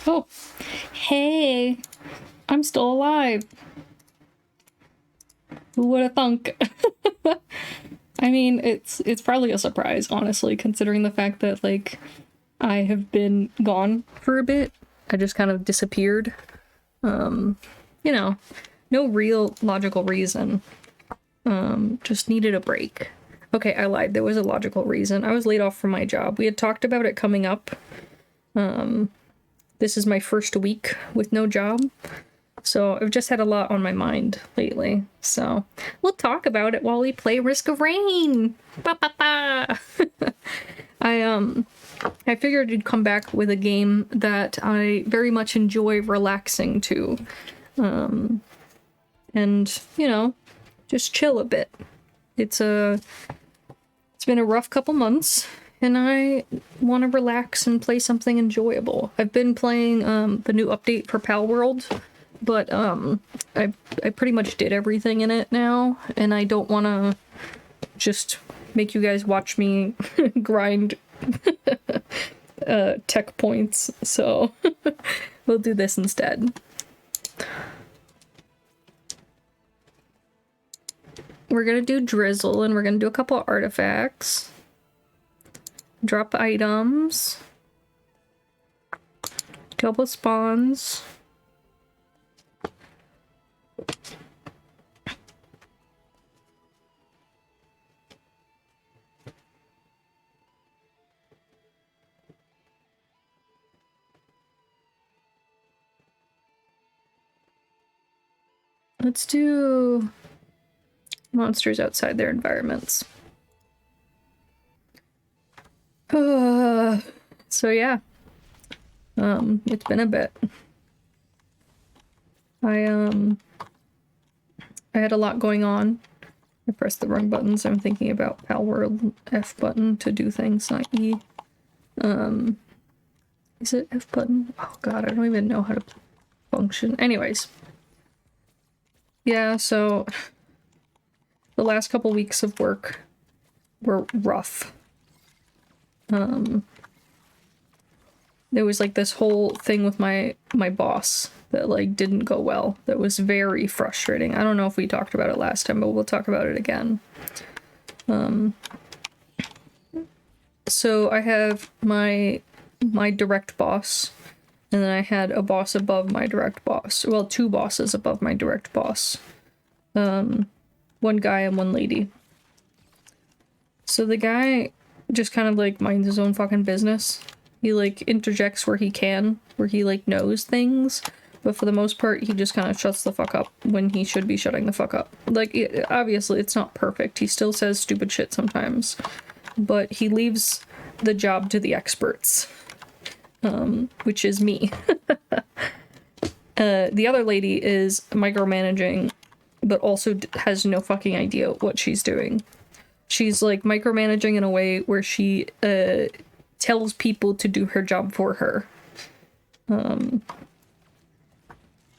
Oh, hey, I'm still alive. Who would have thunk? I mean, it's probably a surprise, honestly, considering the fact that, like, I have been gone for a bit. I just kind of disappeared. You know, no real logical reason. Just needed a break. Okay, I lied. There was a logical reason. I was laid off from my job. We had talked about it coming up. This is my first week with no job. So I've just had a lot on my mind lately. So we'll talk about it while we play Risk of Rain. Ba ba ba. I figured you'd come back with a game that I very much enjoy relaxing to. And, you know, just chill a bit. It's been a rough couple months, and I want to relax and play something enjoyable. I've been playing the new update for Palworld, but I pretty much did everything in it now, and I don't want to just make you guys watch me grind tech points, so we'll do this instead. We're gonna do Drizzle, and we're gonna do a couple artifacts. Drop items. Couple spawns. Let's do monsters outside their environments. So yeah. It's been a bit. I had a lot going on. I pressed the wrong buttons. I'm thinking about Palworld F button to do things, not E. Is it F button? Oh god, I don't even know how to function. Anyways. Yeah, so the last couple weeks of work were rough. There was like this whole thing with my boss that like didn't go well. That was very frustrating. I don't know if we talked about it last time, but we'll talk about it again. So I have my direct boss, and then I had a boss above my direct boss. Well, two bosses above my direct boss. One guy and one lady. So the guy just kind of like minds his own fucking business. He like interjects where he can, where he like knows things, but for the most part he just kind of shuts the fuck up when he should be shutting the fuck up. Like, obviously it's not perfect. He still says stupid shit sometimes, but he leaves the job to the experts, which is me. The other lady is micromanaging, but also has no fucking idea what she's doing. She's like micromanaging in a way where she tells people to do her job for her,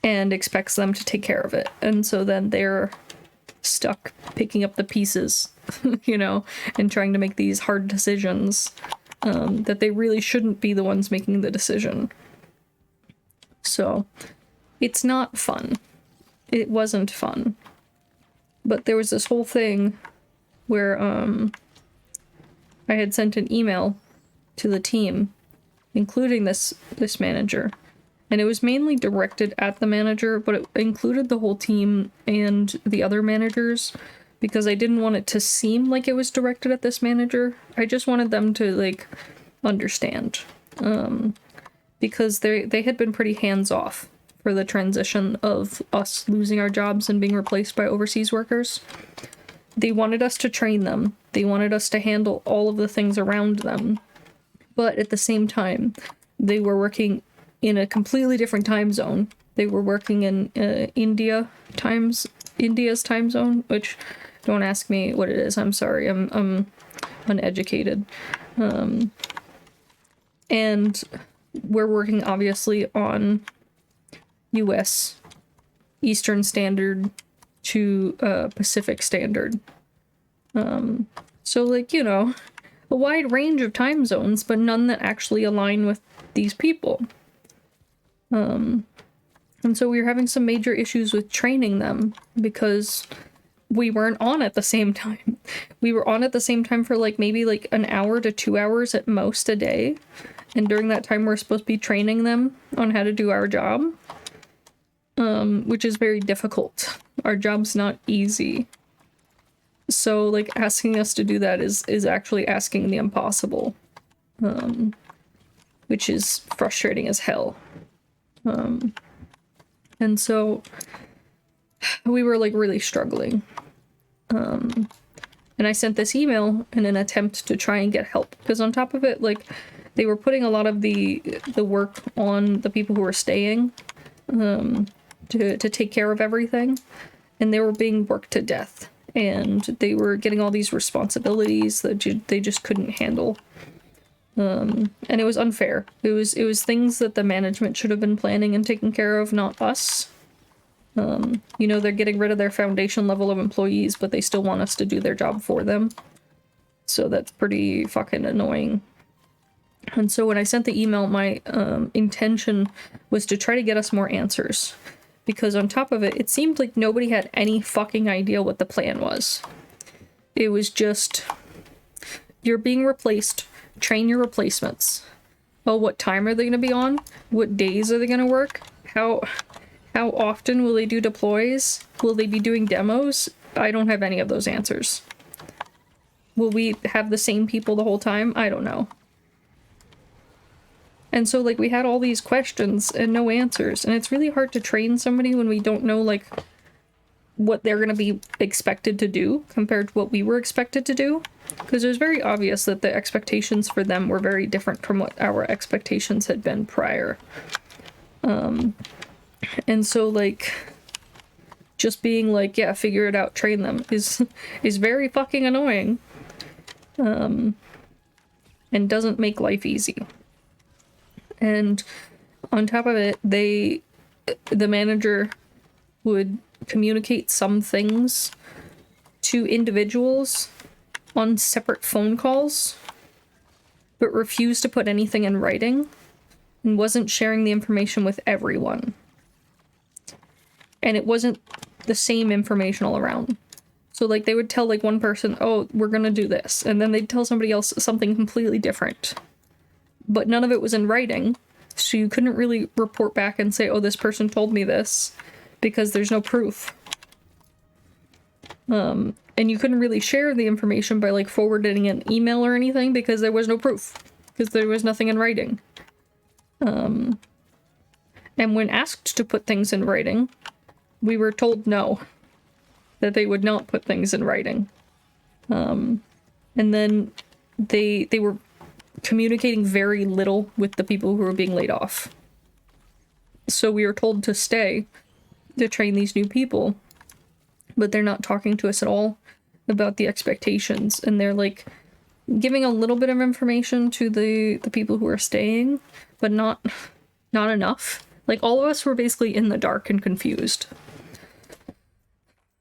and expects them to take care of it. And so then they're stuck picking up the pieces, you know, and trying to make these hard decisions that they really shouldn't be the ones making the decision. So it's not fun. It wasn't fun. But there was this whole thing where I had sent an email to the team, including this manager, and it was mainly directed at the manager, but it included the whole team and the other managers, because I didn't want it to seem like it was directed at this manager. I just wanted them to like understand, because they had been pretty hands-off for the transition of us losing our jobs and being replaced by overseas workers. They wanted us to train them. They wanted us to handle all of the things around them. But at the same time, they were working in a completely different time zone. They were working in India's time zone, which, don't ask me what it is. I'm sorry. I'm uneducated. And we're working obviously on US Eastern Standard to Pacific Standard. So like, you know, a wide range of time zones, but none that actually align with these people. And so we were having some major issues with training them because we weren't on at the same time. We were on at the same time for like maybe like an hour to 2 hours at most a day. And during that time, we're supposed to be training them on how to do our job, which is very difficult. Our job's not easy. So like asking us to do that is actually asking the impossible, which is frustrating as hell. And so we were like really struggling. And I sent this email in an attempt to try and get help, because on top of it, like, they were putting a lot of the work on the people who were staying, to take care of everything, and they were being worked to death, and they were getting all these responsibilities that they just couldn't handle. And it was unfair. It was things that the management should have been planning and taking care of, not us. You know, they're getting rid of their foundation level of employees, but they still want us to do their job for them. So that's pretty fucking annoying. And so when I sent the email, my intention was to try to get us more answers. Because on top of it, it seemed like nobody had any fucking idea what the plan was. It was just, you're being replaced, train your replacements. Oh, what time are they going to be on? What days are they going to work? How often will they do deploys? Will they be doing demos? I don't have any of those answers. Will we have the same people the whole time? I don't know. And so, like, we had all these questions and no answers, and it's really hard to train somebody when we don't know, like, what they're going to be expected to do compared to what we were expected to do. Because it was very obvious that the expectations for them were very different from what our expectations had been prior. And so, like, just being like, yeah, figure it out, train them, is very fucking annoying. And doesn't make life easy. And on top of it, the manager would communicate some things to individuals on separate phone calls, but refused to put anything in writing, and wasn't sharing the information with everyone. And it wasn't the same information all around. So, like, they would tell, like, one person, oh, we're gonna do this, and then they'd tell somebody else something completely different. But none of it was in writing, so you couldn't really report back and say, oh, this person told me this, because there's no proof. And you couldn't really share the information by, like, forwarding an email or anything, because there was no proof, because there was nothing in writing. And when asked to put things in writing, we were told no, that they would not put things in writing. And then they were communicating very little with the people who were being laid off. So we were told to stay to train these new people, but they're not talking to us at all about the expectations, and they're like giving a little bit of information to the people who are staying, but not enough. Like, all of us were basically in the dark and confused.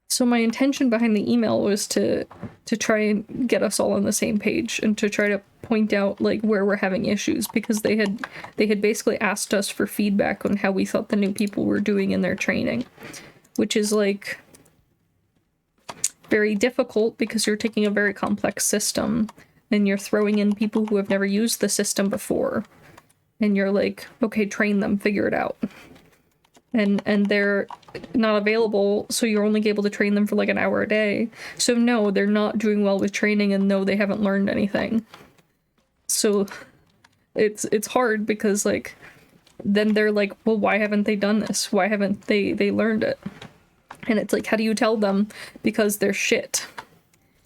So my intention behind the email was to try and get us all on the same page, and to try to point out, like, where we're having issues, because they had basically asked us for feedback on how we thought the new people were doing in their training, which is, like, very difficult because you're taking a very complex system and you're throwing in people who have never used the system before, and you're like, okay, train them, figure it out. And they're not available, so you're only able to train them for like an hour a day. So no, they're not doing well with training, and no, they haven't learned anything. So it's hard, because, like, then they're like, well, why haven't they done this? Why haven't they learned it? And it's like, how do you tell them? Because they're shit.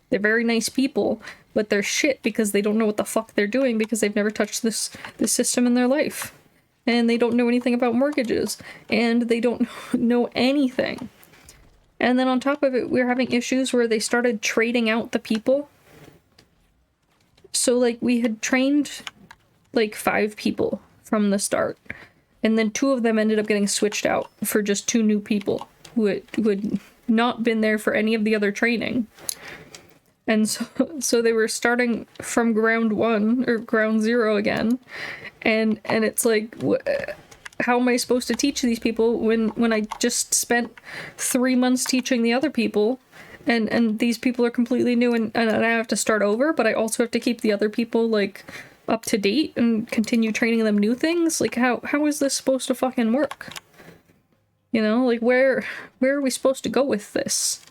They're very nice people, but they're shit because they don't know what the fuck they're doing, because they've never touched this system in their life. And they don't know anything about mortgages, and they don't know anything. And then on top of it, we're having issues where they started trading out the people. So, like, we had trained like 5 people from the start, and then 2 of them ended up getting switched out for just 2 new people who had not been there for any of the other training. And so they were starting from ground 1 or ground 0 again. And it's like, how am I supposed to teach these people when I just spent 3 months teaching the other people, and these people are completely new, and I have to start over, but I also have to keep the other people, like, up to date and continue training them new things? Like, how is this supposed to fucking work? You know, like, where are we supposed to go with this?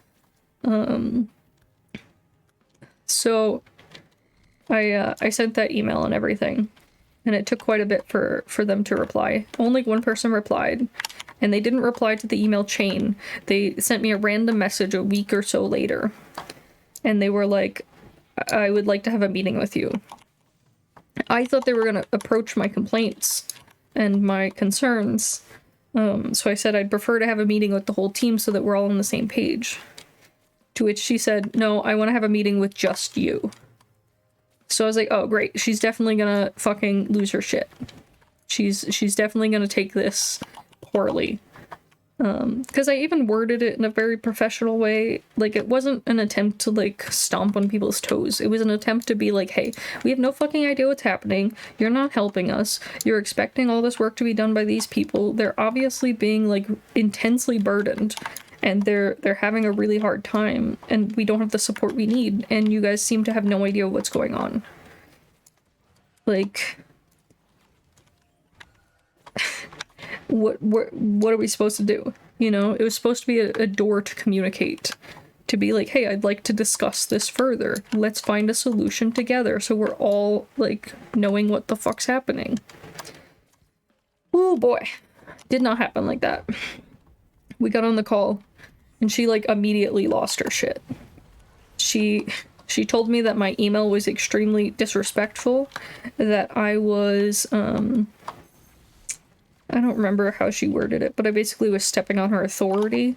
So I sent that email and everything, and it took quite a bit for them to reply. Only one person replied, and they didn't reply to the email chain. They sent me a random message a week or so later, and they were like, I would like to have a meeting with you. I thought they were going to approach my complaints and my concerns, so I said I'd prefer to have a meeting with the whole team so that we're all on the same page. To which she said, no, I want to have a meeting with just you. So I was like, oh, great. She's definitely gonna fucking lose her shit. She's definitely gonna take this poorly. Because I even worded it in a very professional way. Like, it wasn't an attempt to, like, stomp on people's toes. It was an attempt to be like, hey, we have no fucking idea what's happening. You're not helping us. You're expecting all this work to be done by these people. They're obviously being, like, intensely burdened. And they're having a really hard time, and we don't have the support we need, and you guys seem to have no idea what's going on. Like, what are we supposed to do? You know, it was supposed to be a door to communicate, to be like, hey, I'd like to discuss this further. Let's find a solution together, so we're all, like, knowing what the fuck's happening. Oh boy, did not happen like that. We got on the call, and she, like, immediately lost her shit. She told me that my email was extremely disrespectful, that I was, I don't remember how she worded it, but I basically was stepping on her authority,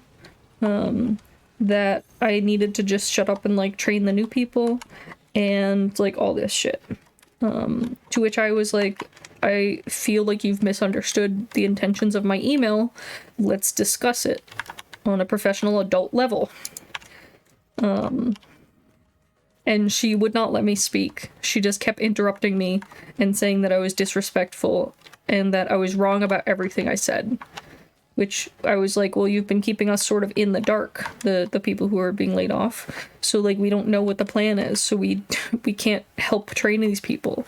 that I needed to just shut up and, like, train the new people, and, like, all this shit. To which I was like, I feel like you've misunderstood the intentions of my email. Let's discuss it on a professional adult level. And she would not let me speak. She just kept interrupting me and saying that I was disrespectful and that I was wrong about everything I said. Which I was like, well, you've been keeping us sort of in the dark, the people who are being laid off. So, like, we don't know what the plan is, so we can't help train these people.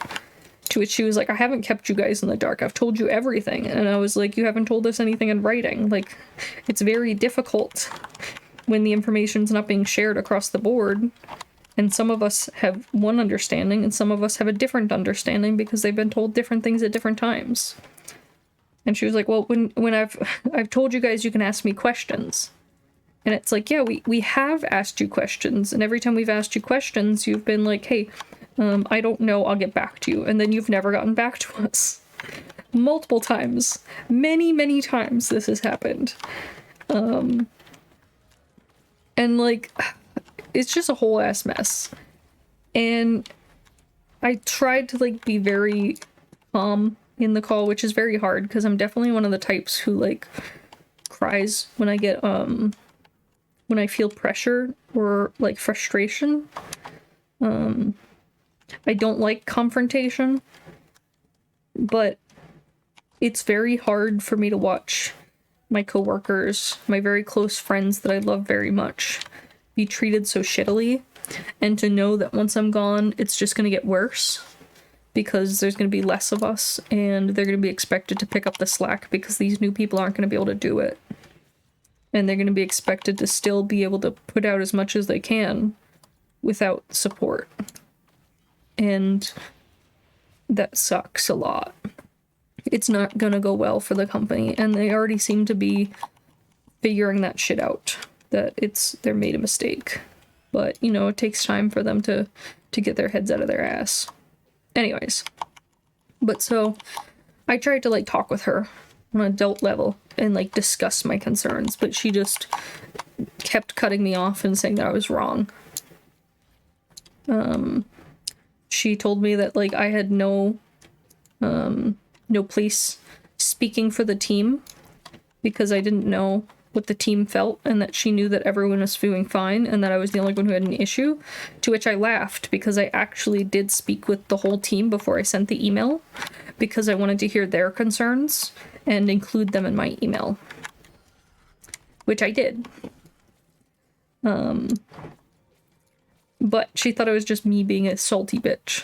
To which she was like, I haven't kept you guys in the dark. I've told you everything. And I was like, you haven't told us anything in writing. Like, it's very difficult when the information's not being shared across the board. And some of us have one understanding, and some of us have a different understanding because they've been told different things at different times. And she was like, well, when I've told you guys you can ask me questions. And it's like, yeah, we have asked you questions. And every time we've asked you questions, you've been like, hey, I don't know, I'll get back to you. And then you've never gotten back to us. Multiple times. Many, many times this has happened. And, like, it's just a whole ass mess. And I tried to, like, be very calm in the call, which is very hard because I'm definitely one of the types who, like, cries when I get when I feel pressure or, like, frustration. I don't like confrontation, but it's very hard for me to watch my coworkers, my very close friends that I love very much, be treated so shittily, and to know that once I'm gone, it's just gonna get worse. Because there's going to be less of us, and they're going to be expected to pick up the slack because these new people aren't going to be able to do it. And they're going to be expected to still be able to put out as much as they can without support. And that sucks a lot. It's not going to go well for the company, and they already seem to be figuring that shit out, that they're made a mistake. But, you know, it takes time for them to get their heads out of their ass. Anyways, but so I tried to, like, talk with her on an adult level and, like, discuss my concerns, but she just kept cutting me off and saying that I was wrong. She told me that, like, I had no place speaking for the team because I didn't know what the team felt, and that she knew that everyone was feeling fine and that I was the only one who had an issue, to which I laughed because I actually did speak with the whole team before I sent the email, because I wanted to hear their concerns and include them in my email, which I did. But she thought it was just me being a salty bitch.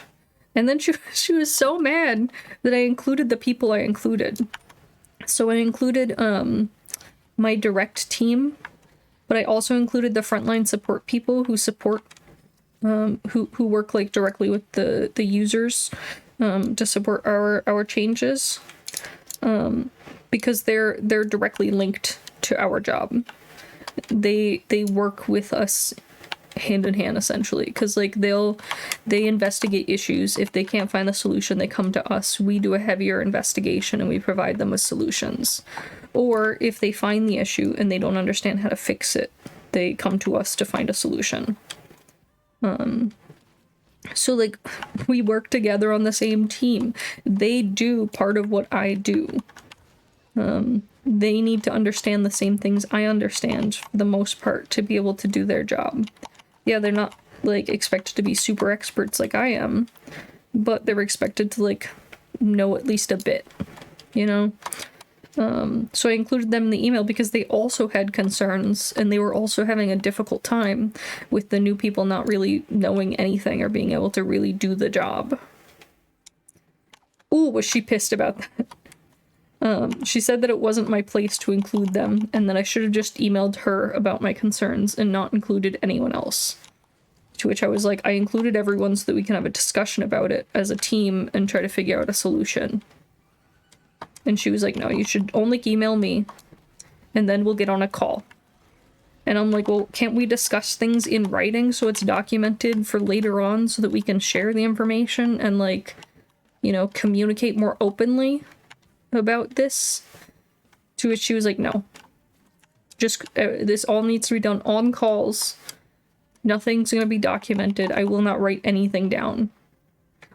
And then she was so mad that I included the people I included. So I included my direct team, but I also included the frontline support people who support who work like directly with the users to support our changes, because they're directly linked to our job. They work with us hand in hand, essentially, because like they investigate issues. If they can't find the solution, they come to us. We do a heavier investigation and we provide them with solutions. Or if they find the issue and they don't understand how to fix it, they come to us to find a solution. So like we work together on the same team. They do part of what I do. They need to understand the same things I understand for the most part to be able to do their job. Yeah, they're not like expected to be super experts like I am, but they're expected to like know at least a bit, you know? So I included them in the email because they also had concerns and they were also having a difficult time with the new people not really knowing anything or being able to really do the job. Ooh, was she pissed about that? She said that it wasn't my place to include them and that I should have just emailed her about my concerns and not included anyone else. To which I was like, I included everyone so that we can have a discussion about it as a team and try to figure out a solution. And she was like, no, you should only email me and then we'll get on a call. And I'm like, well, can't we discuss things in writing so it's documented for later on so that we can share the information and like, you know, communicate more openly about this? To which she was like, no, just this all needs to be done on calls. Nothing's gonna be documented. I will not write anything down.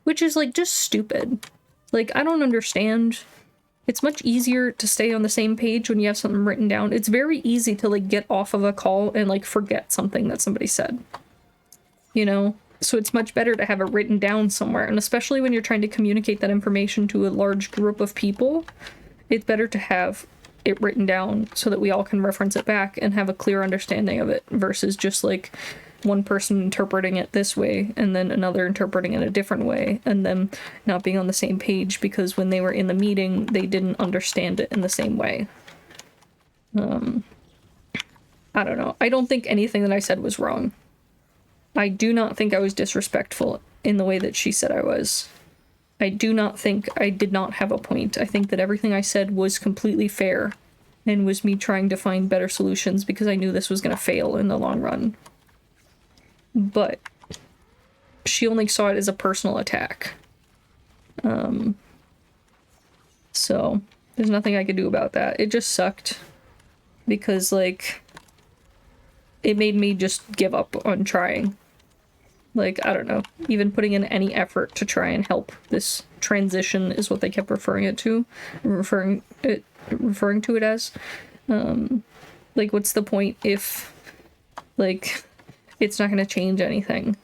Which is like just stupid. Like, I don't understand. It's much easier to stay on the same page when you have something written down. It's very easy to like get off of a call and like forget something that somebody said, you know? So it's much better to have it written down somewhere. And especially when you're trying to communicate that information to a large group of people, it's better to have it written down so that we all can reference it back and have a clear understanding of it versus just like one person interpreting it this way and then another interpreting it a different way and them not being on the same page because when they were in the meeting they didn't understand it in the same way. I don't know. I don't think anything that I said was wrong. I do not think I was disrespectful in the way that she said I was. I do not think I did not have a point. I think that everything I said was completely fair and was me trying to find better solutions because I knew this was going to fail in the long run. But she only saw it as a personal attack. So there's nothing I could do about that. It just sucked because like it made me just give up on trying. Like, I don't know, even putting in any effort to try and help this transition is what they kept referring to it as. Like, what's the point if like it's not going to change anything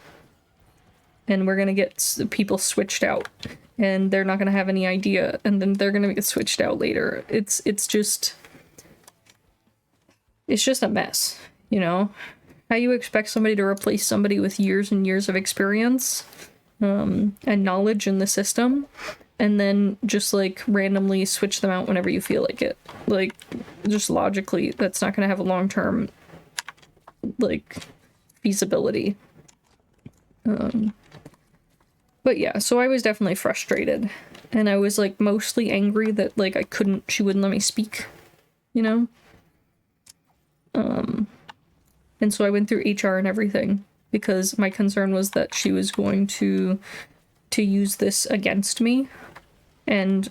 and we're going to get people switched out and they're not going to have any idea and then they're going to get switched out later. It's just a mess, you know? How you expect somebody to replace somebody with years and years of experience and knowledge in the system and then just like randomly switch them out whenever you feel like it. Like, just logically, that's not going to have a long-term like feasibility. But yeah, so I was definitely frustrated and I was like mostly angry that like she wouldn't let me speak, you know? And so I went through HR and everything because my concern was that she was going to use this against me and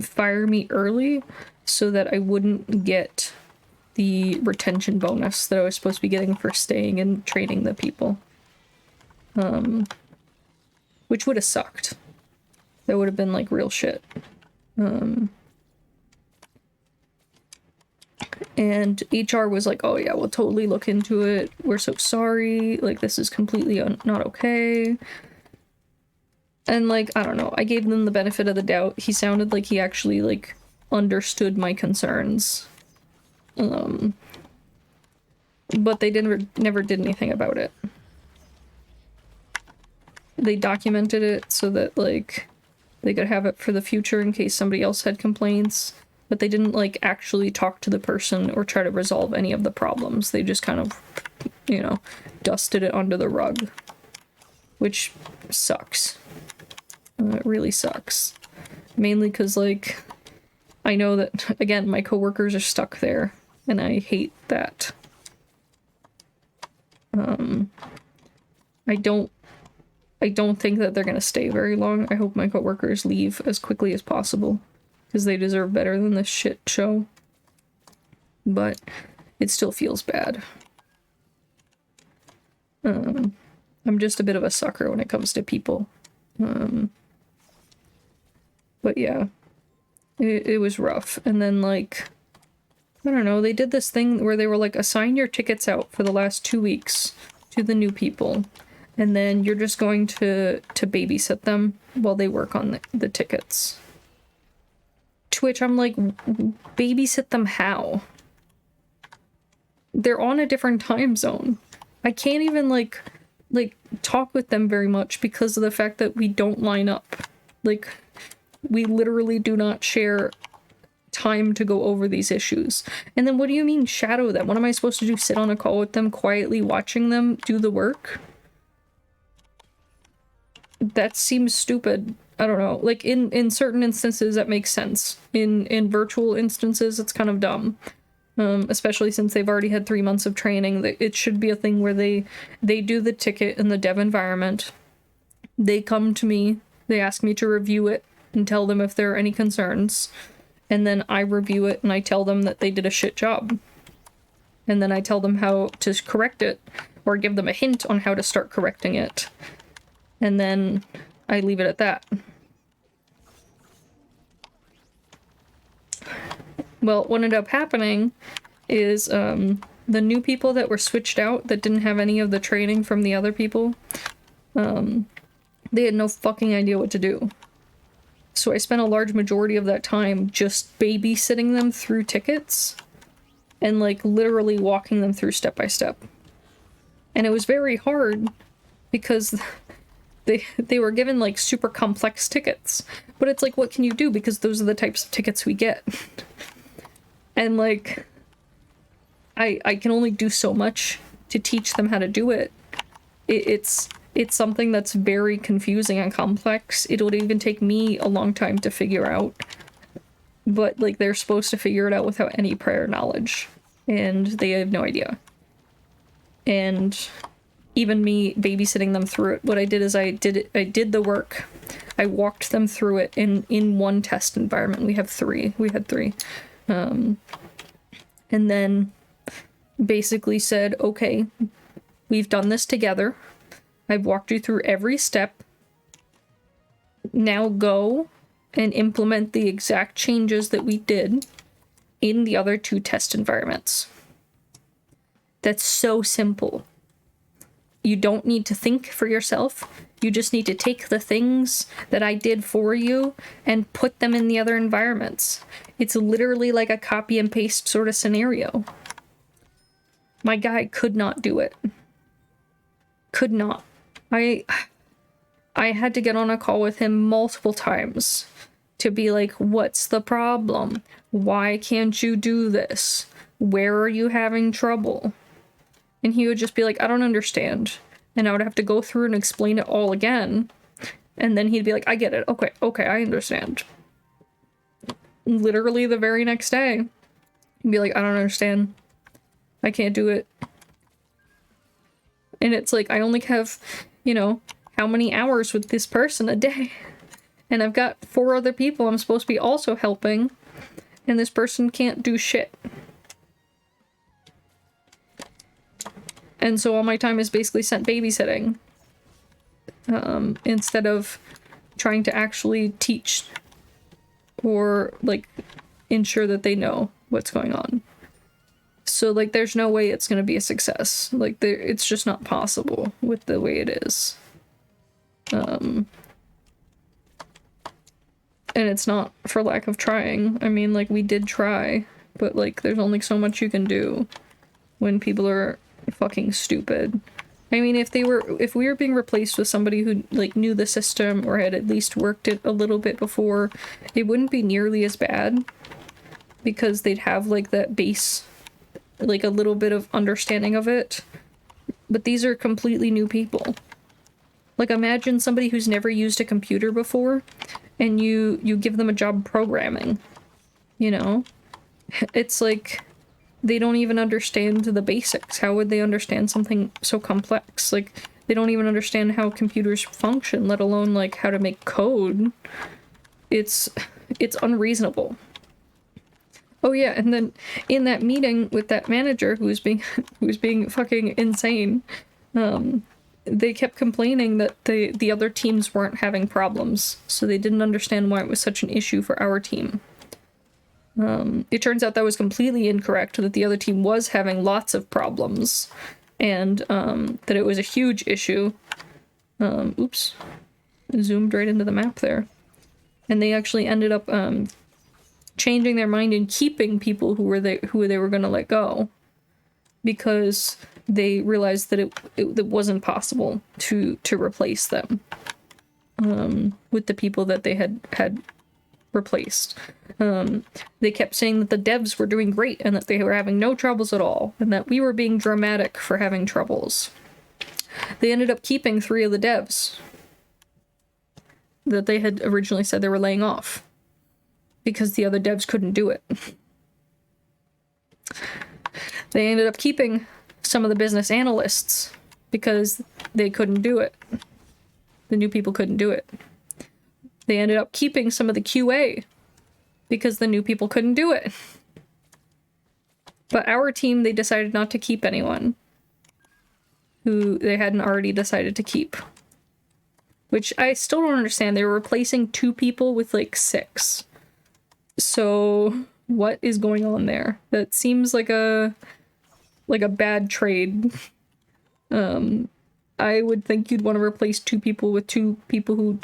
fire me early so that I wouldn't get the retention bonus that I was supposed to be getting for staying and training the people. Which would have sucked. That would have been like real shit. And HR was like, oh yeah, we'll totally look into it. We're so sorry. Like, this is completely not okay. And, like, I don't know, I gave them the benefit of the doubt. He sounded like he actually, like, understood my concerns. But they never did anything about it. They documented it so that, like, they could have it for the future in case somebody else had complaints. But they didn't, like, actually talk to the person or try to resolve any of the problems. They just kind of, you know, dusted it under the rug. Which sucks. It really sucks. Mainly because, like, I know that, again, my coworkers are stuck there. And I hate that. I don't think that they're gonna stay very long. I hope my coworkers leave as quickly as possible. Because they deserve better than this shit show. But it still feels bad. I'm just a bit of a sucker when it comes to people. But yeah. It was rough. And then, like, I don't know, they did this thing where they were like, assign your tickets out for the last 2 weeks to the new people. And then you're just going to babysit them while they work on the tickets. To which I'm like, babysit them how? They're on a different time zone. I can't even, like talk with them very much because of the fact that we don't line up. Like, we literally do not share time to go over these issues. And then what do you mean shadow them? What am I supposed to do? Sit on a call with them, quietly watching them do the work? That seems stupid. I don't know. Like, in certain instances, that makes sense. In virtual instances, it's kind of dumb. Especially since they've already had 3 months of training. It should be a thing where they do the ticket in the dev environment. They come to me, they ask me to review it and tell them if there are any concerns. And then I review it and I tell them that they did a shit job. And then I tell them how to correct it, or give them a hint on how to start correcting it. And then I leave it at that. Well, what ended up happening is the new people that were switched out that didn't have any of the training from the other people, they had no fucking idea what to do. So I spent a large majority of that time just babysitting them through tickets and, like, literally walking them through step by step. And it was very hard because they were given, like, super complex tickets. But it's like, what can you do? Because those are the types of tickets we get. And, like, I can only do so much to teach them how to do it. It's something that's very confusing and complex. It'll even take me a long time to figure out. But, like, they're supposed to figure it out without any prior knowledge. And they have no idea. And even me babysitting them through it, what I did is I did the work. I walked them through it in one test environment. We had three. And then basically said, okay, we've done this together. I've walked you through every step. Now go and implement the exact changes that we did in the other 2 test environments. That's so simple. You don't need to think for yourself. You just need to take the things that I did for you and put them in the other environments. It's literally like a copy and paste sort of scenario. My guy could not do it. Could not. I had to get on a call with him multiple times to be like, what's the problem? Why can't you do this? Where are you having trouble? And he would just be like, I don't understand. And I would have to go through and explain it all again. And then he'd be like, I get it. Okay, I understand. Literally the very next day, he'd be like, I don't understand. I can't do it. And it's like, I only have, you know, how many hours with this person a day? And I've got 4 other people I'm supposed to be also helping. And this person can't do shit. And so all my time is basically spent babysitting. Instead of trying to actually teach or, like, ensure that they know what's going on. So, like, there's no way it's gonna be a success. Like, it's just not possible with the way it is. And it's not for lack of trying. I mean, like, we did try, but, like, there's only so much you can do when people are fucking stupid. I mean, if we were being replaced with somebody who, like, knew the system or had at least worked it a little bit before, it wouldn't be nearly as bad, because they'd have, like, that base, like, a little bit of understanding of it. But these are completely new people. Like, imagine somebody who's never used a computer before, and you give them a job programming, you know? It's like, they don't even understand the basics. How would they understand something so complex? Like, they don't even understand how computers function, let alone, like, how to make code. It's unreasonable. Oh yeah, and then in that meeting with that manager who was being fucking insane, they kept complaining that the other teams weren't having problems, so they didn't understand why it was such an issue for our team. It turns out that was completely incorrect, that the other team was having lots of problems, and that it was a huge issue. Oops. Zoomed right into the map there. And they actually ended up changing their mind and keeping people who they were going to let go, because they realized that it wasn't possible to replace them with the people that they had replaced. They kept saying that the devs were doing great and that they were having no troubles at all, and that we were being dramatic for having troubles. They ended up keeping 3 of the devs that they had originally said they were laying off, because the other devs couldn't do it. They ended up keeping some of the business analysts because they couldn't do it. The new people couldn't do it. They ended up keeping some of the QA because the new people couldn't do it. But our team, they decided not to keep anyone who they hadn't already decided to keep. Which I still don't understand. They were replacing 2 people with, like, 6. So what is going on there? That seems like a bad trade. I would think you'd want to replace 2 people with 2 people who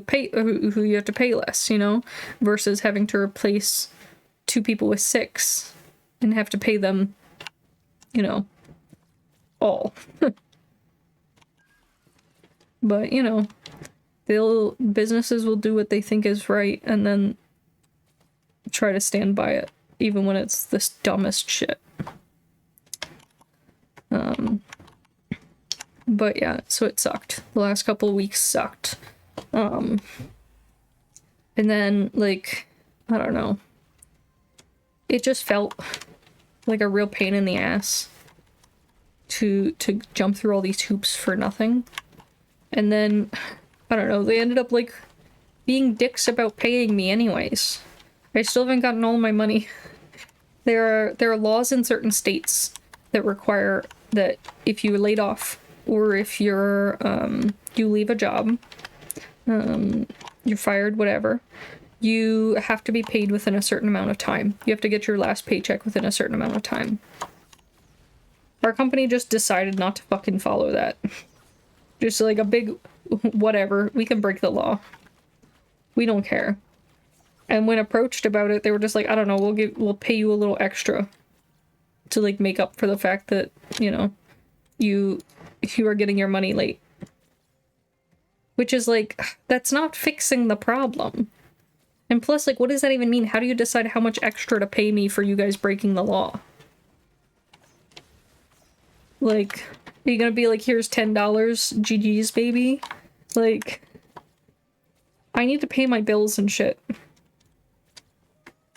pay who you have to pay less, you know, versus having to replace 2 people with 6 and have to pay them, you know, all. But, you know, businesses will do what they think is right and then try to stand by it, even when it's this dumbest shit. But yeah, so it sucked. The last couple of weeks sucked. And then, like, I don't know. It just felt like a real pain in the ass to jump through all these hoops for nothing. And then, I don't know, they ended up, like, being dicks about paying me anyways. I still haven't gotten all my money. There are laws in certain states that require that if you're laid off, or if you're, you leave a job, you're fired, whatever, you have to be paid within a certain amount of time. You have to get your last paycheck within a certain amount of time. Our company just decided not to fucking follow that. Just like a big whatever, we can break the law. We don't care. And when approached about it, they were just like, I don't know, we'll pay you a little extra to, like, make up for the fact that, you know, you are getting your money late. Which is like, that's not fixing the problem. And plus, like, what does that even mean? How do you decide how much extra to pay me for you guys breaking the law? Like, are you gonna be like, here's $10, GG's, baby? Like, I need to pay my bills and shit.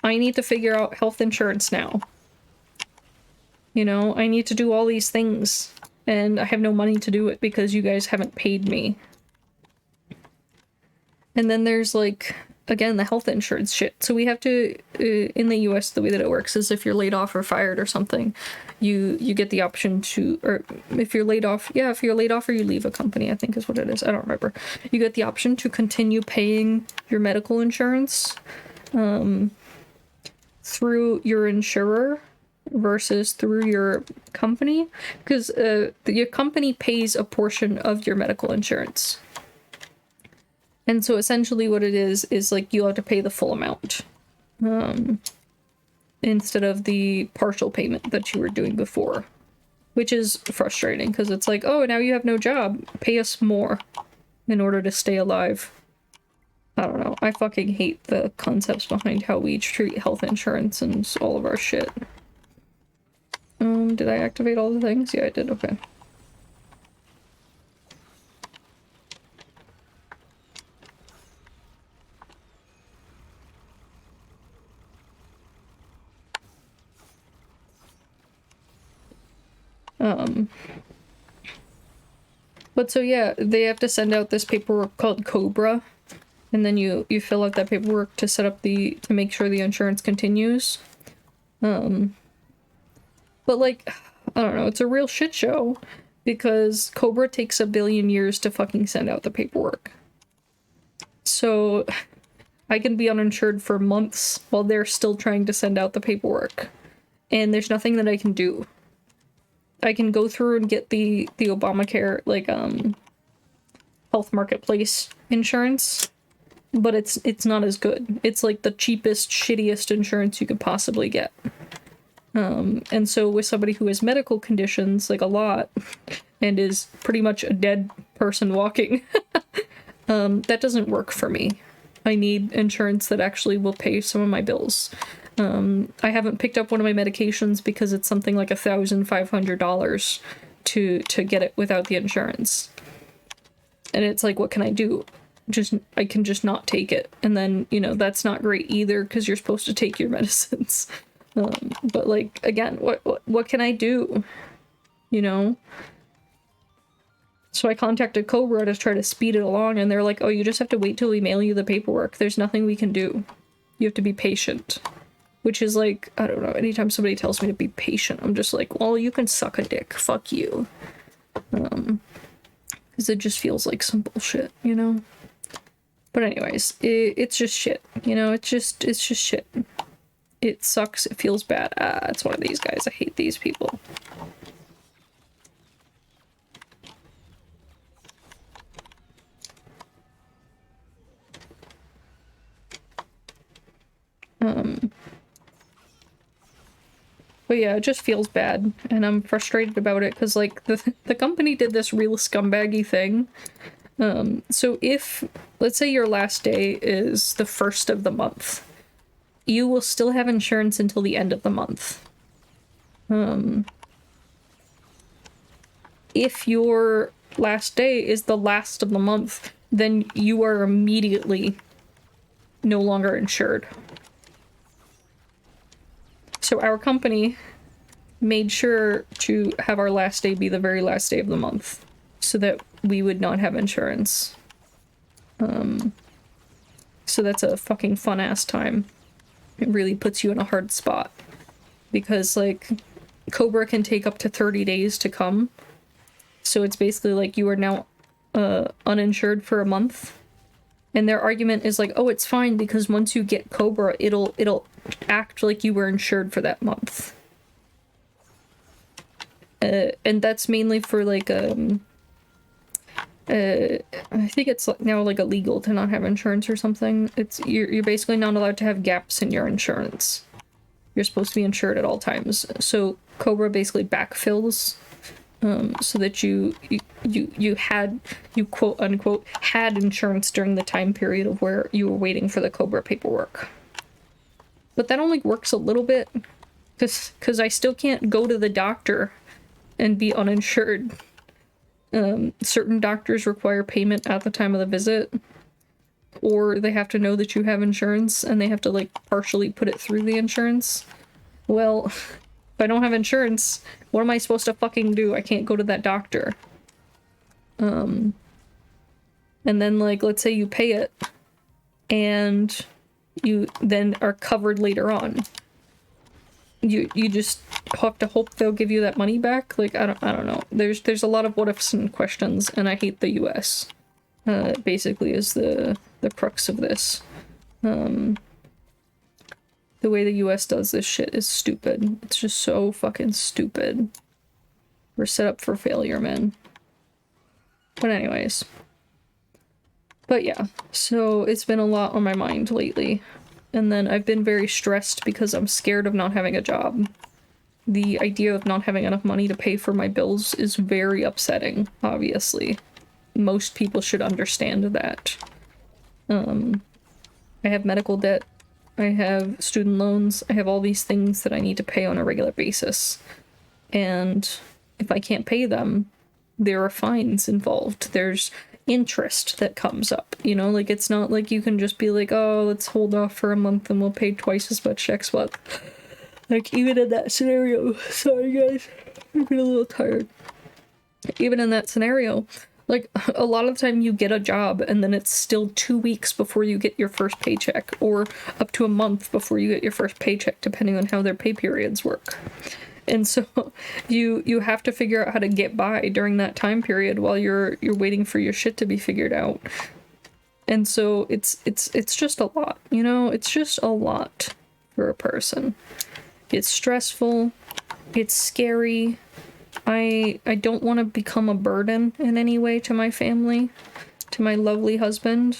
I need to figure out health insurance now. You know, I need to do all these things, and I have no money to do it because you guys haven't paid me. And then there's, like, again, the health insurance shit. So we have to, in the US, the way that it works is if you're laid off or fired or something, you get the option to, or if you're laid off, yeah, if you're laid off or you leave a company, I think is what it is. I don't remember. You get the option to continue paying your medical insurance through your insurer versus through your company, because your company pays a portion of your medical insurance. And so essentially what it is like you have to pay the full amount. Instead of the partial payment that you were doing before. Which is frustrating, because it's like, oh, now you have no job. Pay us more in order to stay alive. I don't know. I fucking hate the concepts behind how we treat health insurance and all of our shit. Did I activate all the things? Yeah, I did. Okay. But so yeah, they have to send out this paperwork called COBRA, and then you fill out that paperwork to set up to make sure the insurance continues. But like, I don't know, it's a real shit show, because COBRA takes 1 billion years to fucking send out the paperwork. So I can be uninsured for months while they're still trying to send out the paperwork. And there's nothing that I can do. I can go through and get the Obamacare, like, health marketplace insurance, but it's not as good. It's like the cheapest, shittiest insurance you could possibly get. And so with somebody who has medical conditions, like a lot, and is pretty much a dead person walking, that doesn't work for me. I need insurance that actually will pay some of my bills. I haven't picked up one of my medications because it's something like $1,500 to get it without the insurance. And it's like, what can I do? I can just not take it. And then, you know, that's not great either, because you're supposed to take your medicines. But like, again, what can I do? You know? So I contacted COBRA to try to speed it along, and they're like, oh, you just have to wait till we mail you the paperwork. There's nothing we can do. You have to be patient. Which is like, I don't know, anytime somebody tells me to be patient, I'm just like, well, you can suck a dick. Fuck you. Because it just feels like some bullshit, you know? But anyways, it's just shit, you know? It's just shit. It sucks. It feels bad. It's one of these guys. I hate these people. But yeah, it just feels bad, and I'm frustrated about it, because, like, the company did this real scumbaggy thing. So if, let's say your last day is the 1st of the month, you will still have insurance until the end of the month. If your last day is the last of the month, then you are immediately no longer insured. So our company made sure to have our last day be the very last day of the month, so that we would not have insurance. So that's a fucking fun-ass time. It really puts you in a hard spot. Because, like, COBRA can take up to 30 days to come. So it's basically like you are now uninsured for a month. And their argument is like, oh, it's fine, because once you get COBRA, it'll act like you were insured for that month. And that's mainly for, like, I think it's now, like, illegal to not have insurance or something. You're basically not allowed to have gaps in your insurance. You're supposed to be insured at all times. So COBRA basically backfills, so that you quote unquote had insurance during the time period of where you were waiting for the COBRA paperwork. But that only works a little bit, because I still can't go to the doctor and be uninsured. Certain doctors require payment at the time of the visit, or they have to know that you have insurance, and they have to, like, partially put it through the insurance. Well, if I don't have insurance, what am I supposed to fucking do? I can't go to that doctor. And then, like, let's say you pay it, and you then are covered later on. You just have to hope they'll give you that money back. Like, I don't know. There's a lot of what ifs and questions, and I hate the US. Basically is the crux of this. The way the US does this shit is stupid. It's just so fucking stupid. We're set up for failure, man. But anyways. But yeah, so it's been a lot on my mind lately. And then I've been very stressed because I'm scared of not having a job. The idea of not having enough money to pay for my bills is very upsetting, obviously. Most people should understand that. I have medical debt, I have student loans, I have all these things that I need to pay on a regular basis. And if I can't pay them, there are fines involved. There's interest that comes up, you know? Like, it's not like you can just be like, oh, let's hold off for a month and we'll pay twice as much next month. Like, even in that scenario, sorry guys, I'm getting a little tired. Even in that scenario, like, a lot of the time you get a job and then it's still 2 weeks before you get your first paycheck, or up to a month before you get your first paycheck, depending on how their pay periods work. And so you have to figure out how to get by during that time period while you're waiting for your shit to be figured out. And so it's just a lot, you know? It's just a lot for a person. It's stressful, it's scary. I don't want to become a burden in any way to my family, to my lovely husband.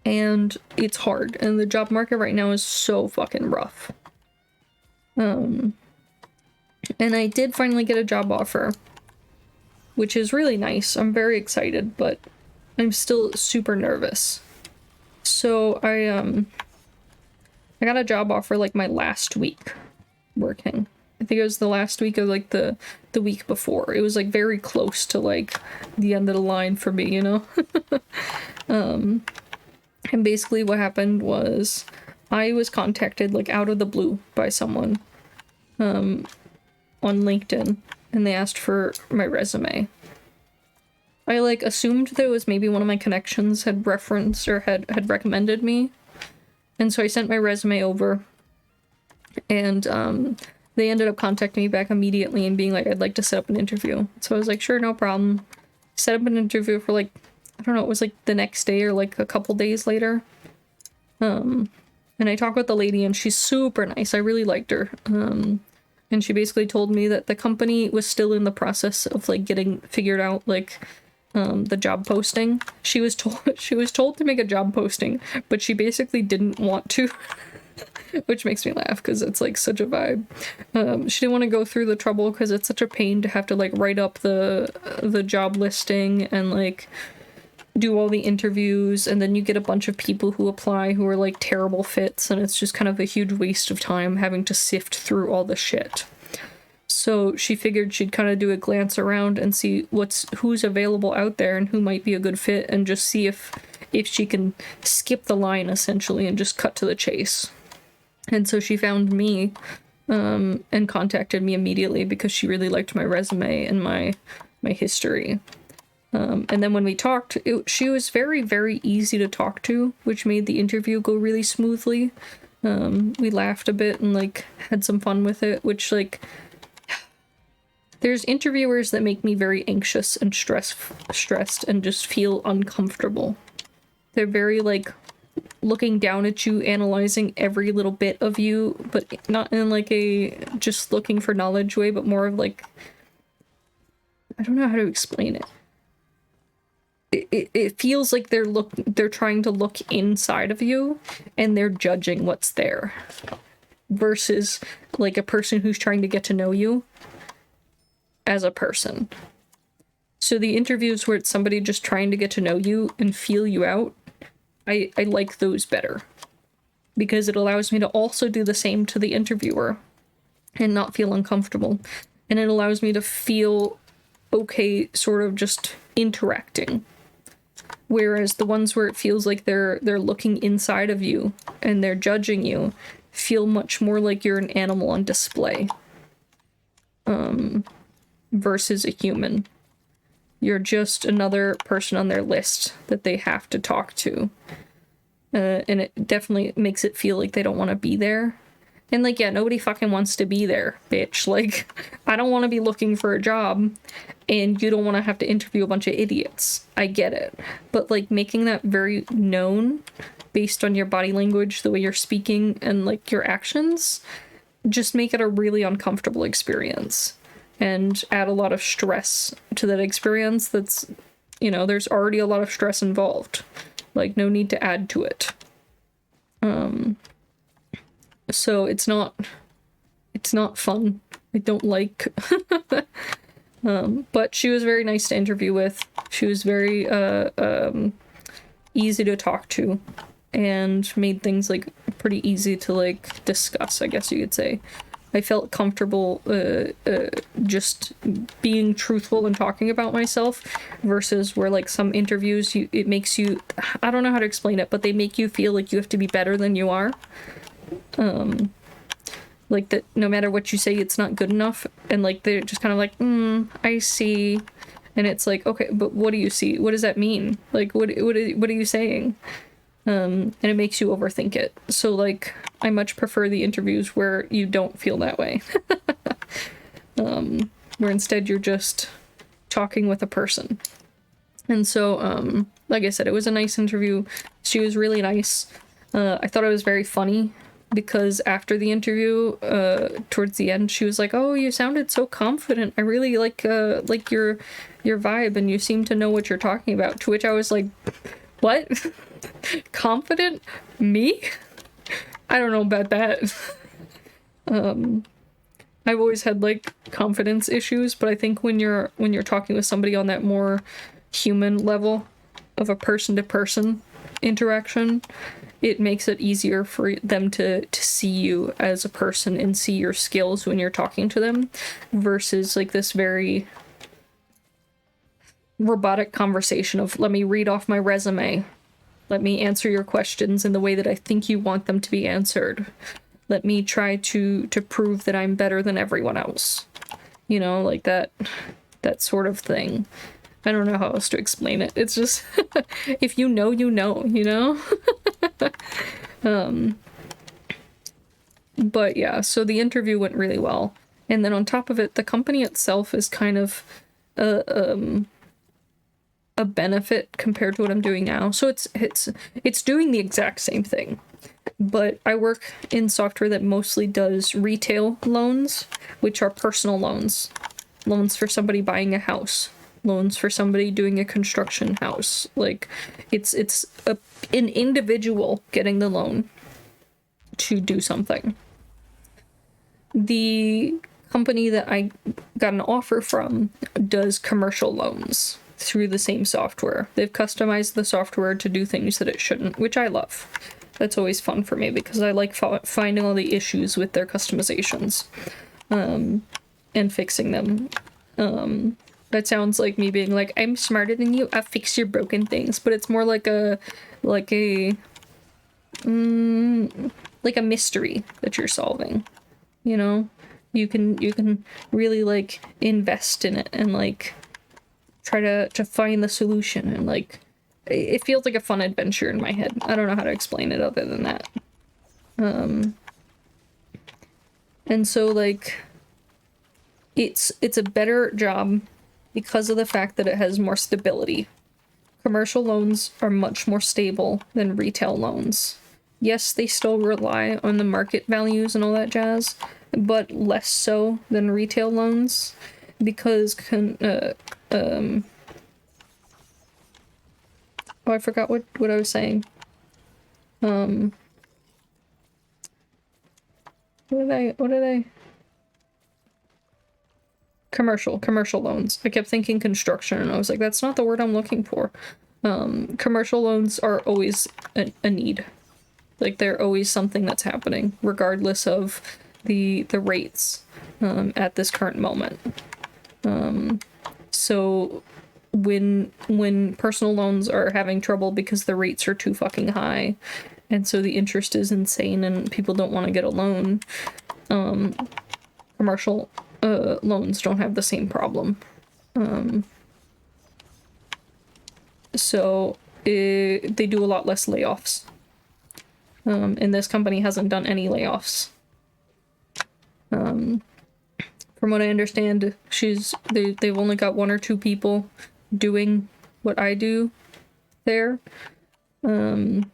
And it's hard, and the job market right now is so fucking rough. And I did finally get a job offer, which is really nice. I'm very excited, but I'm still super nervous. So I got a job offer like my last week working. I think it was the last week of like the week before. It was like very close to like the end of the line for me, you know? And basically what happened was I was contacted like out of the blue by someone on LinkedIn, and they asked for my resume. I like assumed that it was maybe one of my connections had referenced or had recommended me. And so I sent my resume over, and they ended up contacting me back immediately and being like, I'd like to set up an interview. So I was like, sure, no problem. Set up an interview for like, I don't know, it was like the next day or like a couple days later. And I talked with the lady, and she's super nice. I really liked her. And she basically told me that the company was still in the process of like getting figured out like the job posting. She was told to make a job posting, but she basically didn't want to. Which makes me laugh because it's like such a vibe. She didn't want to go through the trouble because it's such a pain to have to like write up the job listing and like do all the interviews, and then you get a bunch of people who apply who are like terrible fits, and it's just kind of a huge waste of time having to sift through all the shit. So she figured she'd kind of do a glance around and see who's available out there and who might be a good fit, and just see if she can skip the line essentially and just cut to the chase. And so she found me and contacted me immediately because she really liked my resume and my history. And then when we talked, she was very, very easy to talk to, which made the interview go really smoothly. We laughed a bit and like had some fun with it, which like, there's interviewers that make me very anxious and stressed and just feel uncomfortable. They're very like looking down at you, analyzing every little bit of you, but not in like a just looking for knowledge way, but more of like, I don't know how to explain it. It feels like they're trying to look inside of you and they're judging what's there, versus like a person who's trying to get to know you as a person. So the interviews where it's somebody just trying to get to know you and feel you out, I like those better, because it allows me to also do the same to the interviewer and not feel uncomfortable. And it allows me to feel okay sort of just interacting. Whereas the ones where it feels like they're looking inside of you and they're judging you feel much more like you're an animal on display. Versus a human. You're just another person on their list that they have to talk to. And it definitely makes it feel like they don't want to be there. And like, yeah, nobody fucking wants to be there, bitch. Like, I don't want to be looking for a job and you don't want to have to interview a bunch of idiots. I get it. But like making that very known based on your body language, the way you're speaking, and like your actions, just make it a really uncomfortable experience and add a lot of stress to that experience that's You know, there's already a lot of stress involved. Like, no need to add to it. So it's not fun. I don't like but she was very nice to interview with. She was very easy to talk to and made things like pretty easy to like discuss, I guess you could say. I felt comfortable just being truthful and talking about myself versus where like some interviews it makes you, I don't know how to explain it, but they make you feel like you have to be better than you are. Like that no matter what you say it's not good enough, and like they're just kind of like, I see. And it's like, okay, but what do you see? What does that mean? Like what are you saying? And it makes you overthink it. So like I much prefer the interviews where you don't feel that way. Where instead you're just talking with a person. And so like I said, it was a nice interview. She was really nice. I thought it was very funny because after the interview, towards the end, she was like, "Oh, you sounded so confident. I really like your vibe, and you seem to know what you're talking about." To which I was like, "What? Confident? Me? I don't know about that." I've always had like confidence issues, but I think when you're talking with somebody on that more human level of a person-to-person interaction, it makes it easier for them to see you as a person and see your skills when you're talking to them versus like this very robotic conversation of let me read off my resume, let me answer your questions in the way that I think you want them to be answered, let me try to prove that I'm better than everyone else, you know, like that sort of thing. I don't know how else to explain it. It's just if you know, you know, you know. But yeah, so the interview went really well. And then on top of it, the company itself is kind of a benefit compared to what I'm doing now. So it's doing the exact same thing. But I work in software that mostly does retail loans, which are personal loans. Loans for somebody buying a house. Loans for somebody doing a construction house. Like it's an individual getting the loan to do something. The company that I got an offer from does commercial loans through the same software. They've customized the software to do things that it shouldn't, which I love. That's always fun for me because I like finding all the issues with their customizations and fixing them. That sounds like me being like, I'm smarter than you, I'll fix your broken things. But it's more like a mystery that you're solving. You know? You can really like invest in it and like try to find the solution, and like it feels like a fun adventure in my head. I don't know how to explain it other than that. And so like it's a better job because of the fact that it has more stability. Commercial loans are much more stable than retail loans. Yes, they still rely on the market values and all that jazz, but less so than retail loans because oh, I forgot what I was saying. What did I? Commercial loans. I kept thinking construction, and I was like, that's not the word I'm looking for. Commercial loans are always a need. Like, they're always something that's happening, regardless of the rates at this current moment. So when personal loans are having trouble because the rates are too fucking high, and so the interest is insane and people don't want to get a loan, commercial loans don't have the same problem. So they do a lot less layoffs. And this company hasn't done any layoffs. From what I understand, they've only got 1 or 2 people doing what I do there. And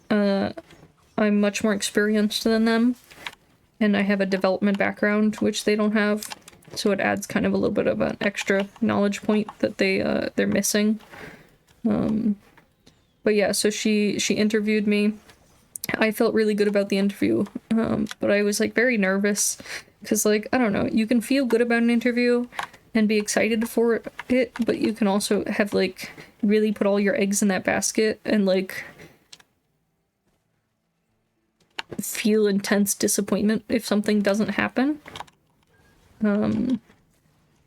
I'm much more experienced than them, and I have a development background, which they don't have. So it adds kind of a little bit of an extra knowledge point that they're missing. But yeah, so she interviewed me. I felt really good about the interview, but I was like very nervous because, like, I don't know, you can feel good about an interview and be excited for it, but you can also have like really put all your eggs in that basket and like feel intense disappointment if something doesn't happen. And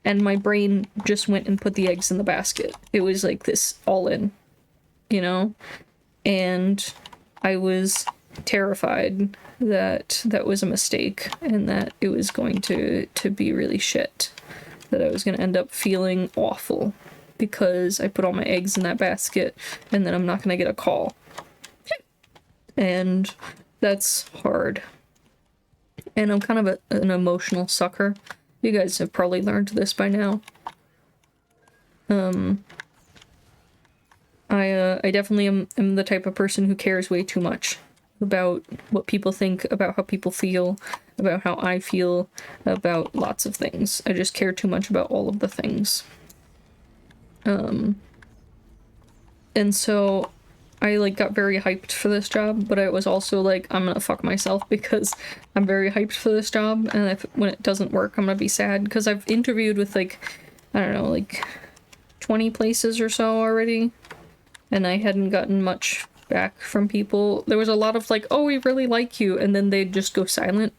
my brain just went and put the eggs in the basket. It was like this all in, you know? And I was terrified that that was a mistake and that it was going to be really shit. That I was going to end up feeling awful because I put all my eggs in that basket and then I'm not going to get a call. And that's hard. And I'm kind of an emotional sucker. You guys have probably learned this by now. I definitely am the type of person who cares way too much about what people think, about how people feel, about how I feel, about lots of things. I just care too much about all of the things. And so I like got very hyped for this job, but I was also like, I'm gonna fuck myself because I'm very hyped for this job, and when it doesn't work, I'm gonna be sad because I've interviewed with like, I don't know, like 20 places or so already, and I hadn't gotten much back from people. There was a lot of like, oh, we really like you, and then they'd just go silent.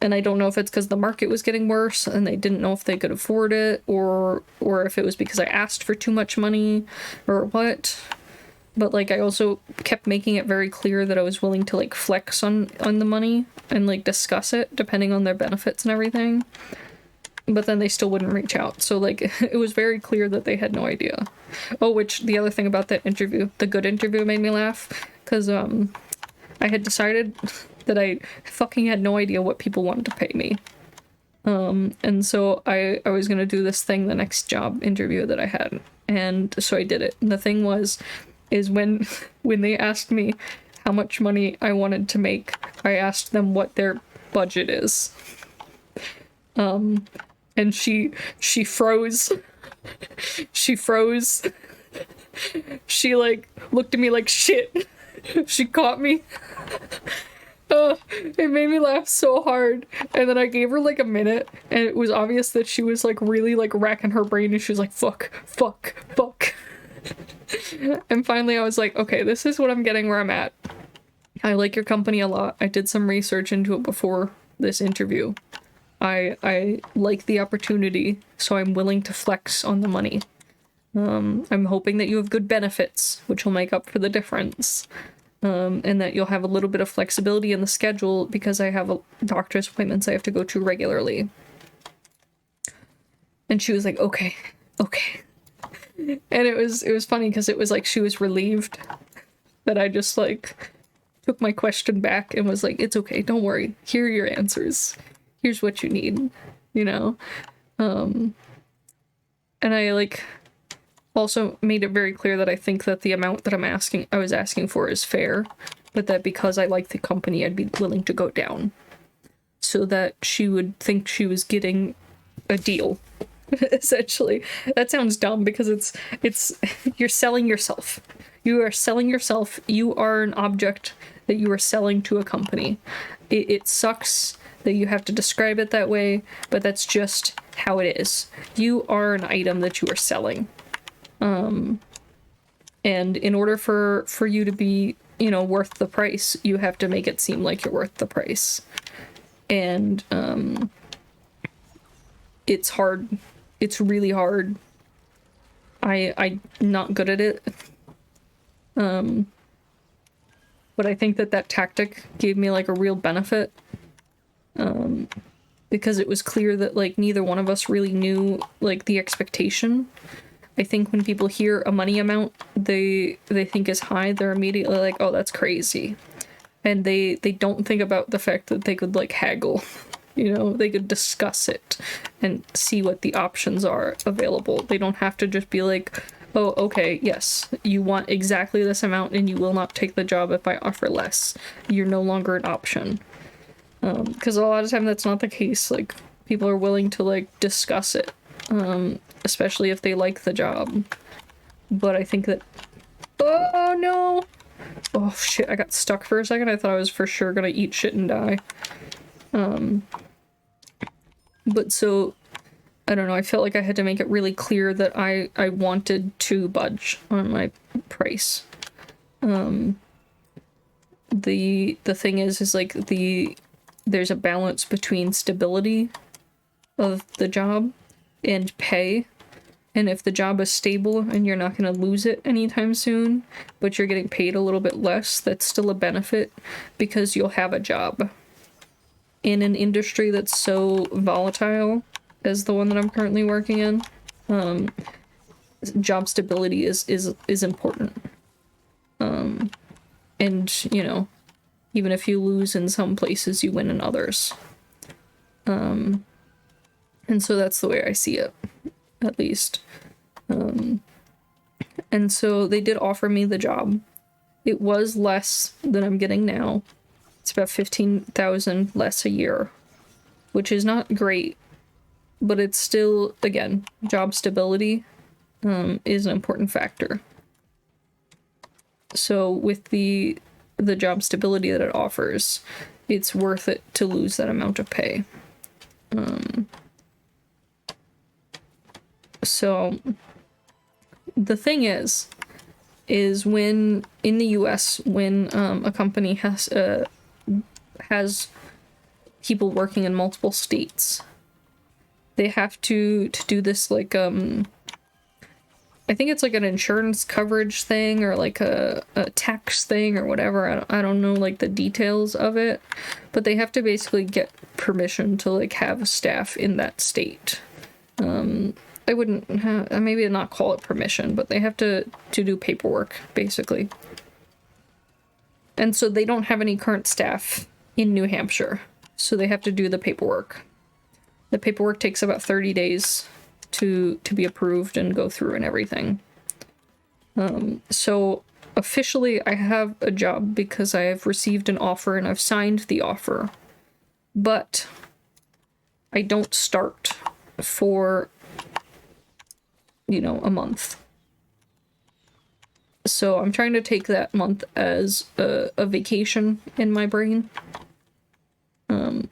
And I don't know if it's because the market was getting worse and they didn't know if they could afford it, or if it was because I asked for too much money or what. But like I also kept making it very clear that I was willing to like flex on the money and like discuss it depending on their benefits and everything. But then they still wouldn't reach out. So like it was very clear that they had no idea. Oh, which the other thing about that interview, the good interview, made me laugh because I had decided that I fucking had no idea what people wanted to pay me. And so I was gonna do this thing the next job interview that I had. And so I did it. And the thing is when they asked me how much money I wanted to make, I asked them what their budget is. And she froze. She froze. She like looked at me like shit. She caught me. It made me laugh so hard. And then I gave her like a minute, and it was obvious that she was like really like racking her brain, and she was like, fuck. And finally I was like, okay, this is what I'm getting where I'm at. I like your company a lot. I did some research into it before this interview. I like the opportunity, so I'm willing to flex on the money. I'm hoping that you have good benefits, which will make up for the difference. And that you'll have a little bit of flexibility in the schedule because I have doctor's appointments I have to go to regularly. And she was like, okay. And it was funny because it was like she was relieved that I just like took my question back and was like, it's okay, don't worry. Here are your answers. Here's what you need, you know? And I like also made it very clear that I think that the amount that I was asking for is fair, but that because I like the company, I'd be willing to go down so that she would think she was getting a deal. Essentially. That sounds dumb because it's you're selling yourself. You are selling yourself. You are an object that you are selling to a company. It sucks that you have to describe it that way, but that's just how it is. You are an item that you are selling. And in order for you to be, you know, worth the price, you have to make it seem like you're worth the price. And it's hard. It's really hard. I'm not good at it. But I think that tactic gave me like a real benefit. Because it was clear that like neither one of us really knew like the expectation. I think when people hear a money amount they think is high, they're immediately like, oh, that's crazy. And they don't think about the fact that they could like haggle. You know, they could discuss it and see what the options are available. They don't have to just be like, oh, okay, yes, you want exactly this amount and you will not take the job if I offer less. You're no longer an option. Because a lot of time that's not the case. Like, people are willing to, like, discuss it, especially if they like the job. But I think that... Oh, no! Oh, shit, I got stuck for a second. I thought I was for sure gonna eat shit and die. But so... I don't know, I felt like I had to make it really clear that I wanted to budge on my price. The thing is like there's a balance between stability of the job and pay. And if the job is stable and you're not going to lose it anytime soon, but you're getting paid a little bit less, that's still a benefit because you'll have a job. In an industry that's so volatile as the one that I'm currently working in, job stability is important. And, you know, even if you lose in some places, you win in others. And so that's the way I see it, at least. And so they did offer me the job. It was less than I'm getting now. It's about $15,000 less a year, which is not great, but it's still, again, job stability is an important factor. So with the job stability that it offers, it's worth it to lose that amount of pay. So the thing is when in the US, when a company has people working in multiple states, they have to do this, like, I think it's like an insurance coverage thing or like a tax thing or whatever. I don't know, like, the details of it, but they have to basically get permission to, like, have staff in that state. I wouldn't have, maybe not call it permission, but they have to do paperwork, basically. And so they don't have any current staff in New Hampshire, so they have to do the paperwork. The paperwork takes about 30 days to be approved and go through and everything. So officially I have a job because I have received an offer and I've signed the offer, but I don't start for, you know, a month. So I'm trying to take that month as a vacation in my brain.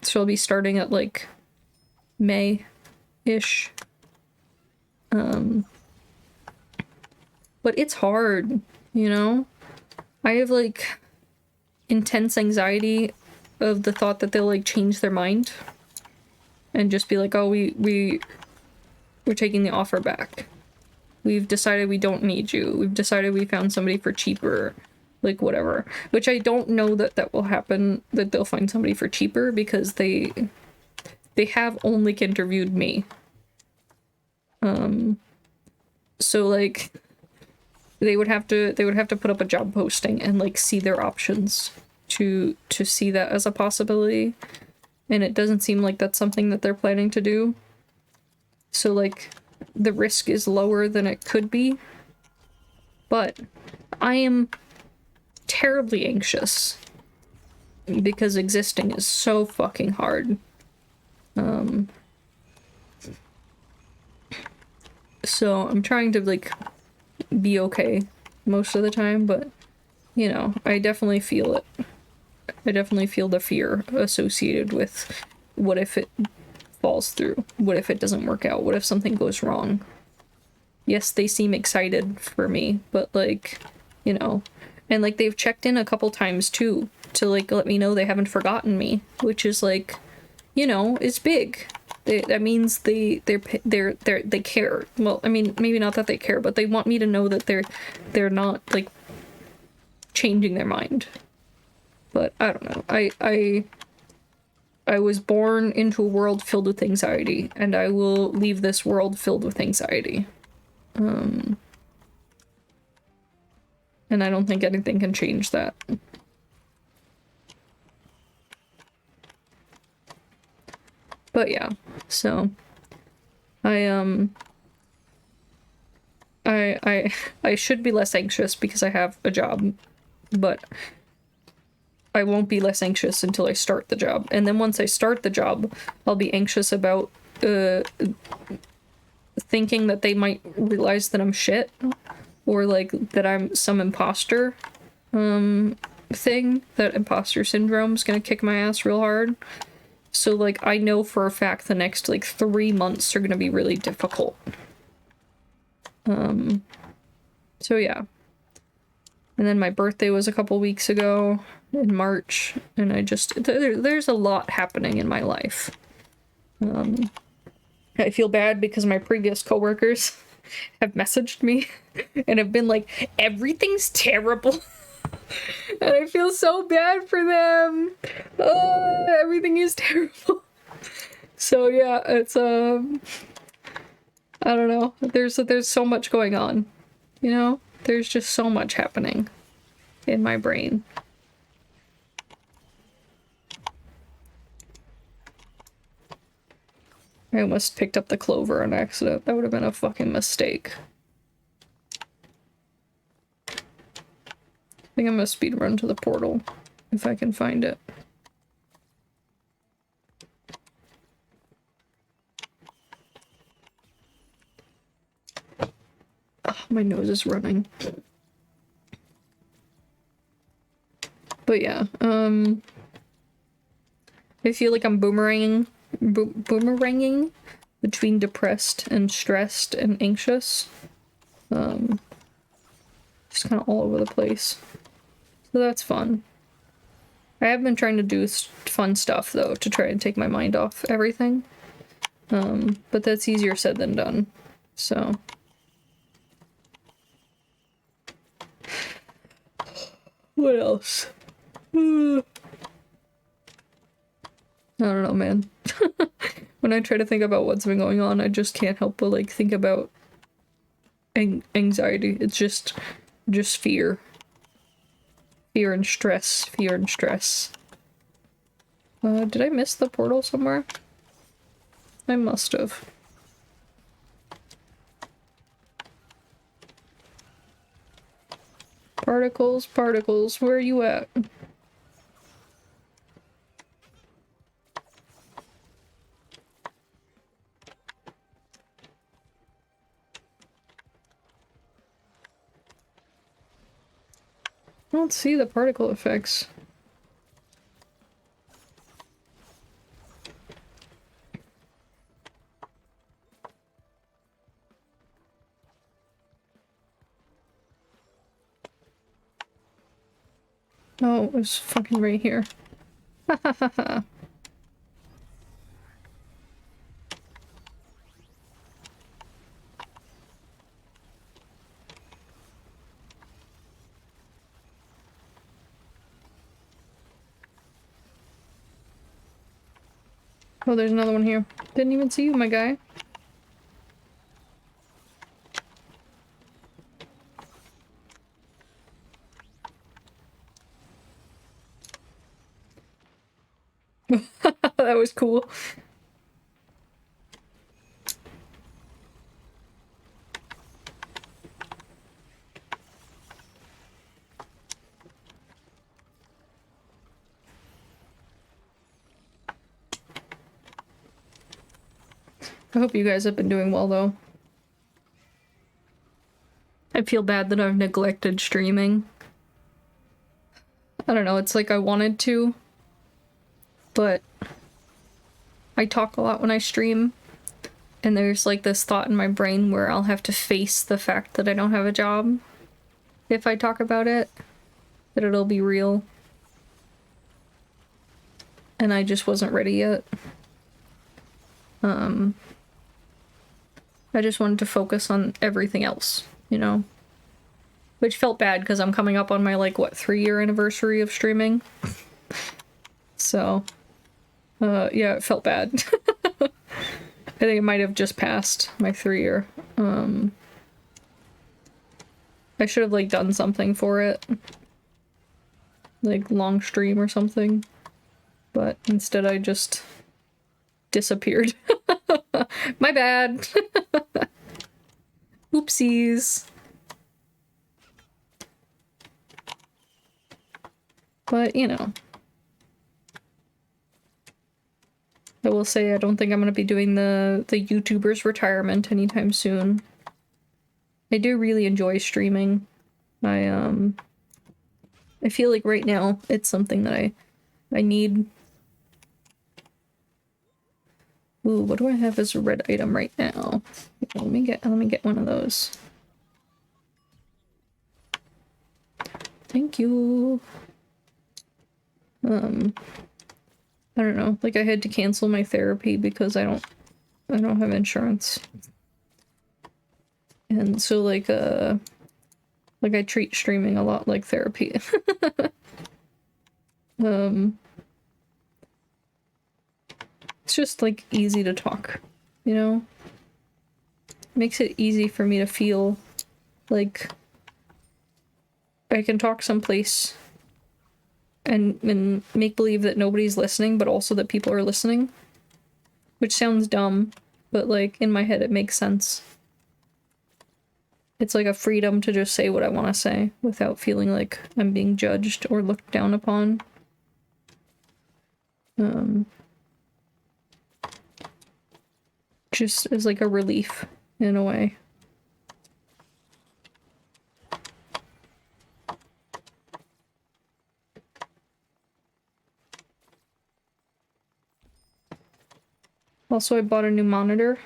So I'll be starting at, like, May-ish. But it's hard, you know? I have, like, intense anxiety of the thought that they'll, like, change their mind and just be like, oh, we're taking the offer back. We've decided we don't need you. We've decided we found somebody for cheaper. Like, whatever. Which I don't know that will happen, that they'll find somebody for cheaper, because they have only interviewed me. So, like, they would have to put up a job posting and, like, see their options to see that as a possibility. And it doesn't seem like that's something that they're planning to do. So, like, the risk is lower than it could be. But I am terribly anxious because existing is so fucking hard. So I'm trying to, like, be okay most of the time, but, you know, I definitely feel it. I definitely feel the fear associated with what if it falls through? What if it doesn't work out? What if something goes wrong? Yes, they seem excited for me, but, like, you know, and, like, they've checked in a couple times too to, like, let me know they haven't forgotten me, which is, like, you know, it's big. That means they care. Well, I mean, maybe not that they care, but they want me to know that they're not, like, changing their mind. But I don't know. I was born into a world filled with anxiety, and I will leave this world filled with anxiety. And I don't think anything can change that. But yeah, so I should be less anxious because I have a job, but I won't be less anxious until I start the job. And then once I start the job, I'll be anxious about thinking that they might realize that I'm shit, or like that I'm some imposter thing, that imposter syndrome's gonna kick my ass real hard. So like I know for a fact the next like 3 months are gonna be really difficult. So yeah. And then my birthday was a couple weeks ago in March, and I just there's a lot happening in my life. I feel bad because my previous coworkers have messaged me and have been like, everything's terrible. And I feel so bad for them. Oh, everything is terrible. So yeah, it's I don't know. There's so much going on, you know? There's just so much happening in my brain. I almost picked up the clover on accident. That would have been a fucking mistake. I think I'm gonna speed run to the portal if I can find it. Oh, my nose is running. But yeah, I feel like I'm boomeranging between depressed and stressed and anxious. Just kind of all over the place. So that's fun. I have been trying to do fun stuff though to try and take my mind off everything. But that's easier said than done. So what else? I don't know, man. When I try to think about what's been going on, I just can't help but like think about anxiety. It's just fear. Fear and stress. Fear and stress. Did I miss the portal somewhere? I must have. Particles, particles, where are you at? I don't see the particle effects. Oh, it was fucking right here. Ha ha ha ha. Oh, there's another one here. Didn't even see you, my guy. That was cool. I hope you guys have been doing well, though. I feel bad that I've neglected streaming. I don't know, it's like I wanted to, but I talk a lot when I stream, and there's like this thought in my brain where I'll have to face the fact that I don't have a job if I talk about it, that it'll be real. And I just wasn't ready yet. I just wanted to focus on everything else, you know? Which felt bad because I'm coming up on my, like, what, 3-year anniversary of streaming? So, yeah, it felt bad. I think it might have just passed my 3-year. I should have, like, done something for it. Like, long stream or something. But instead I just disappeared. My bad. Oopsies. But, you know, will say I don't think I'm going to be doing the YouTuber's retirement anytime soon. I do really enjoy streaming. I feel like right now it's something that I need. Ooh, what do I have as a red item right now? Let me get one of those. Thank you. I don't know. Like, I had to cancel my therapy because I don't have insurance. And so like I treat streaming a lot like therapy. It's just like easy to talk, you know? Makes it easy for me to feel like I can talk someplace and make believe that nobody's listening, but also that people are listening. Which sounds dumb, but like in my head it makes sense. It's like a freedom to just say what I want to say without feeling like I'm being judged or looked down upon. Just as like a relief in a way. Also, I bought a new monitor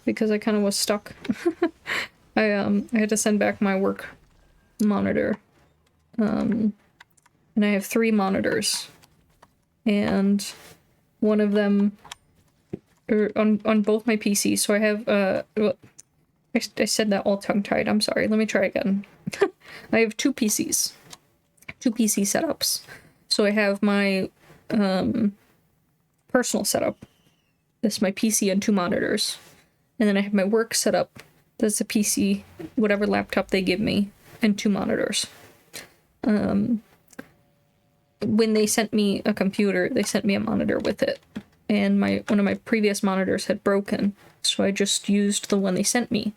because I kind of was stuck. I had to send back my work monitor. And I have 3 monitors. And one of them on both my PCs. So I have well, I said that all tongue-tied. I'm sorry. Let me try again. I have 2 PCs. 2 PC setups. So I have my personal setup. That's my PC and 2 monitors. And then I have my work setup. That's a PC, whatever laptop they give me, and 2 monitors. When they sent me a computer, they sent me a monitor with it. And one of my previous monitors had broken, so I just used the one they sent me.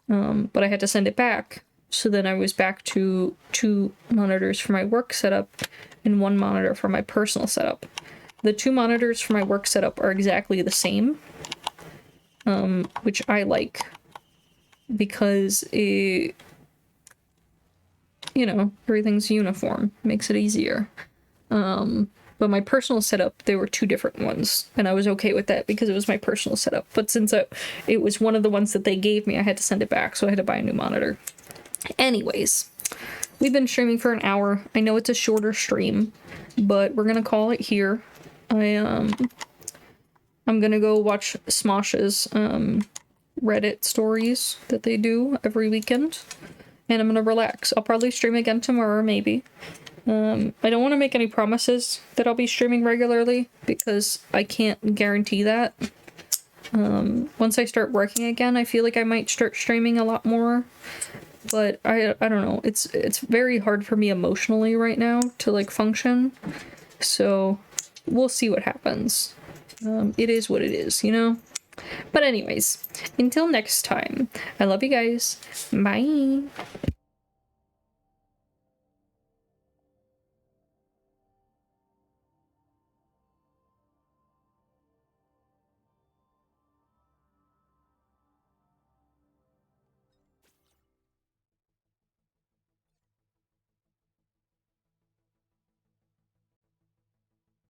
But I had to send it back. So then I was back to 2 monitors for my work setup and 1 monitor for my personal setup. The 2 monitors for my work setup are exactly the same, which I like because you know, everything's uniform, makes it easier. But my personal setup, there were 2 different ones, and I was okay with that because it was my personal setup. But since it was one of the ones that they gave me, I had to send it back, so I had to buy a new monitor. Anyways, we've been streaming for an hour. I know it's a shorter stream, but we're gonna call it here. I'm gonna go watch Smosh's Reddit stories that they do every weekend, and I'm gonna relax. I'll probably stream again tomorrow, maybe. I don't want to make any promises that I'll be streaming regularly because I can't guarantee that. Once I start working again, I feel like I might start streaming a lot more, but I don't know. It's very hard for me emotionally right now to like function, so we'll see what happens. It is what it is, you know? But anyways, until next time, I love you guys. Bye!